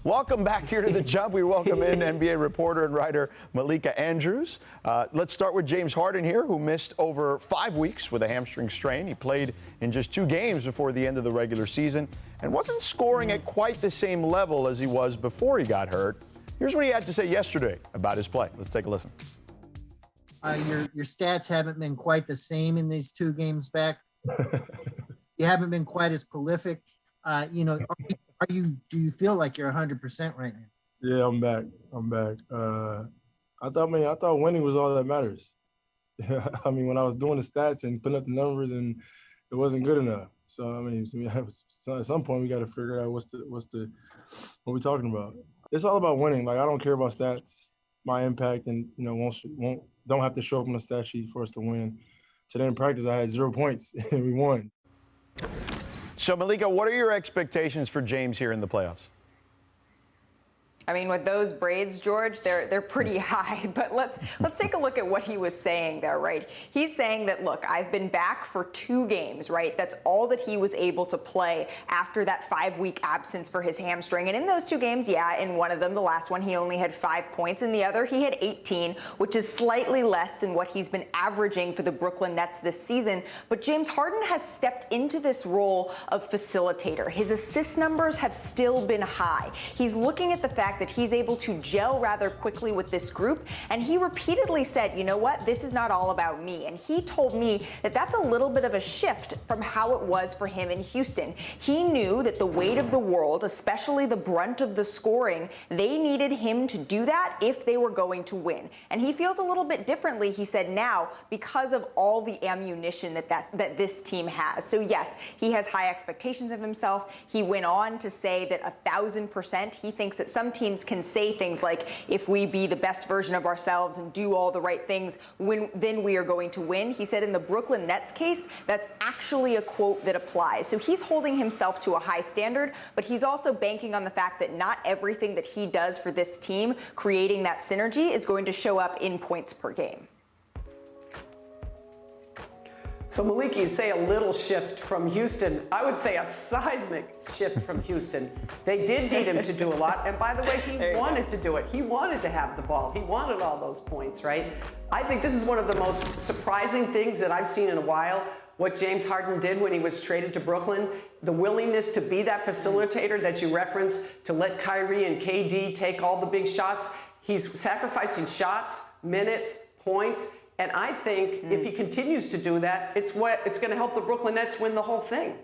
Welcome back here to The Jump. We welcome in NBA reporter and writer Malika Andrews. Let's start with James Harden here, who missed over 5 weeks with a hamstring strain. He played in just 2 games before the end of the regular season and wasn't scoring at quite the same level as he was before he got hurt. Here's what he had to say yesterday about his play. Let's take a listen. Your stats haven't been quite the same in these 2 games back. You haven't been quite as prolific. Do you feel like you're 100% right now? Yeah, I'm back. I thought winning was all that matters. I mean, when I was doing the stats and putting up the numbers, and it wasn't good enough. So I mean, at some point we got to figure out what we're talking about. It's all about winning. Like, I don't care about stats, my impact, and don't have to show up on the stat sheet for us to win. Today in practice, I had 0 points and we won. So, Malika, what are your expectations for James here in the playoffs? I mean, with those braids, George, they're pretty high. But let's take a look at what he was saying there, right? He's saying that, look, I've been back for 2 games, right? That's all that he was able to play after that 5-week absence for his hamstring. And in those 2 games, yeah, in one of them, the last one, he only had 5 points. In the other, he had 18, which is slightly less than what he's been averaging for the Brooklyn Nets this season. But James Harden has stepped into this role of facilitator. His assist numbers have still been high. He's looking at the fact that he's able to gel rather quickly with this group, and he repeatedly said, you know what, this is not all about me. And he told me that that's a little bit of a shift from how it was for him in Houston. He knew that the weight of the world, especially the brunt of the scoring, they needed him to do that if they were going to win. And he feels a little bit differently, he said, now because of all the ammunition that this team has. So yes, he has high expectations of himself. He went on to say that 1,000% he thinks that some teams can say things like, if we be the best version of ourselves and do all the right things, then we are going to win. He said in the Brooklyn Nets case, that's actually a quote that applies. So he's holding himself to a high standard, but he's also banking on the fact that not everything that he does for this team, creating that synergy, is going to show up in points per game. So, Malika, you say a little shift from Houston. I would say a seismic shift from Houston. They did need him to do a lot. And by the way, he wanted to do it. He wanted to have the ball. He wanted all those points, right? I think this is one of the most surprising things that I've seen in a while. What James Harden did when he was traded to Brooklyn, the willingness to be that facilitator that you referenced, to let Kyrie and KD take all the big shots. He's sacrificing shots, minutes, points. And I think if he continues to do that, it's going to help the Brooklyn Nets win the whole thing.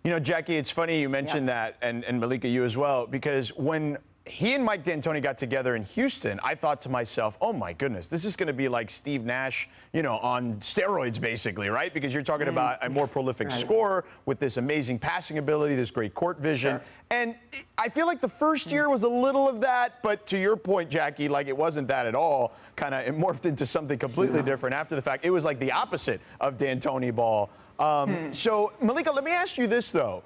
You know, Jackie, it's funny you mentioned that, and Malika, you as well, because when he and Mike D'Antoni got together in Houston, I thought to myself, oh, my goodness, this is going to be like Steve Nash, on steroids, basically, right? Because you're talking about a more prolific scorer with this amazing passing ability, this great court vision. Sure. And I feel like the first year was a little of that, but to your point, Jackie, like it wasn't that at all. Kind of it morphed into something completely different after the fact. It was like the opposite of D'Antoni ball. So, Malika, let me ask you this, though.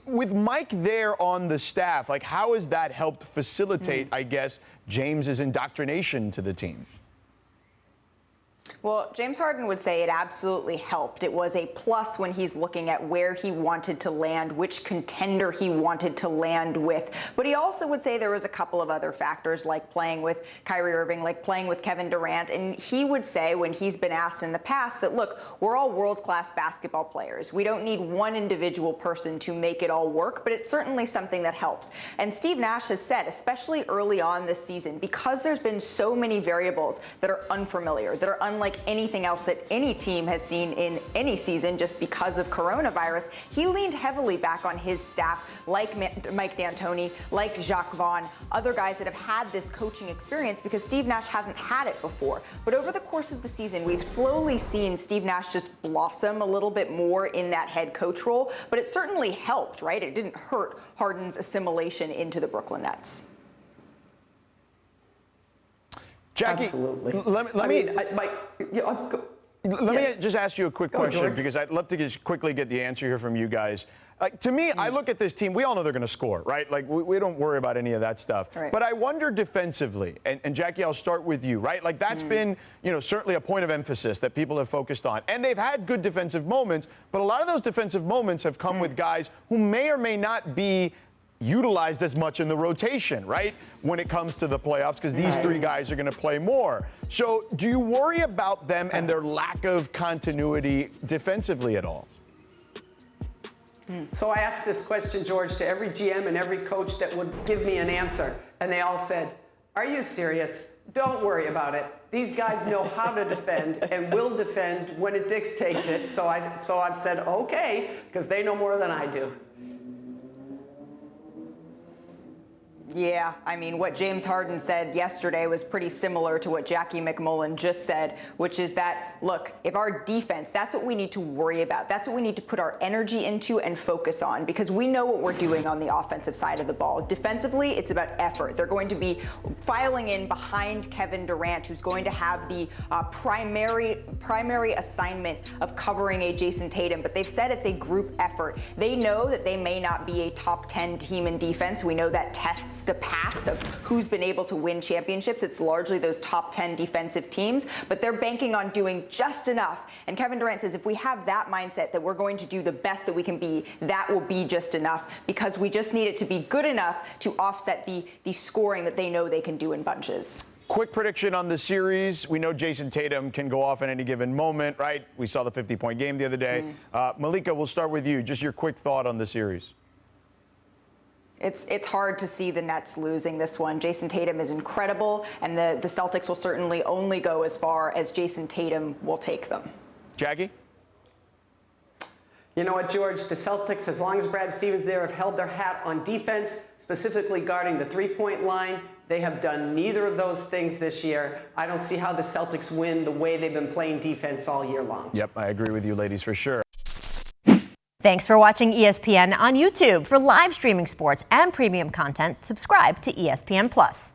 With Mike there on the staff, like how has that helped facilitate, I guess, James's indoctrination to the team? Well, James Harden would say it absolutely helped. It was a plus when he's looking at where he wanted to land, which contender he wanted to land with. But he also would say there was a couple of other factors, like playing with Kyrie Irving, like playing with Kevin Durant. And he would say, when he's been asked in the past, that, look, we're all world-class basketball players. We don't need one individual person to make it all work, but it's certainly something that helps. And Steve Nash has said, especially early on this season, because there's been so many variables that are unfamiliar, that are unlike anything else that any team has seen in any season just because of coronavirus, he leaned heavily back on his staff, like Mike D'Antoni, like Jacques Vaughn, other guys that have had this coaching experience because Steve Nash hasn't had it before. But over the course of the season, we've slowly seen Steve Nash just blossom a little bit more in that head coach role, but it certainly helped, right? It didn't hurt Harden's assimilation into the Brooklyn Nets. Jackie, absolutely. Let me just ask you a quick question, George, because I'd love to just quickly get the answer here from you guys. Like, to me, I look at this team, we all know they're going to score, right? Like, we don't worry about any of that stuff. Right. But I wonder defensively, and Jackie, I'll start with you, right? Like, that's been, certainly a point of emphasis that people have focused on. And they've had good defensive moments, but a lot of those defensive moments have come with guys who may or may not be utilized as much in the rotation, right? When it comes to the playoffs, because these three guys are going to play more. So do you worry about them and their lack of continuity defensively at all? So I asked this question, George, to every GM and every coach that would give me an answer. And they all said, are you serious? Don't worry about it. These guys know how to defend and will defend when it dictates it. So I've said, okay, because they know more than I do. Yeah, I mean, what James Harden said yesterday was pretty similar to what Jackie MacMullan just said, which is that, look, if our defense, that's what we need to worry about. That's what we need to put our energy into and focus on, because we know what we're doing on the offensive side of the ball. Defensively, it's about effort. They're going to be filing in behind Kevin Durant, who's going to have the primary assignment of covering a Jason Tatum, but they've said it's a group effort. They know that they may not be a top 10 team in defense. We know that tests the past of who's been able to win championships. It's largely those top 10 defensive teams, but they're banking on doing just enough. And Kevin Durant says if we have that mindset that we're going to do the best that we can be, that will be just enough, because we just need it to be good enough to offset the scoring that they know they can do in bunches. Quick prediction on the series. We know Jason Tatum can go off at any given moment, right? We saw the 50-point game the other day. Malika, we'll start with you. Just your quick thought on the series. It's hard to see the Nets losing this one. Jason Tatum is incredible, and the Celtics will certainly only go as far as Jason Tatum will take them. Jackie? You know what, George? The Celtics, as long as Brad Stevens there, have held their hat on defense, specifically guarding the three-point line. They have done neither of those things this year. I don't see how the Celtics win the way they've been playing defense all year long. Yep, I agree with you, ladies, for sure. Thanks for watching ESPN on YouTube. For live streaming sports and premium content, subscribe to ESPN+.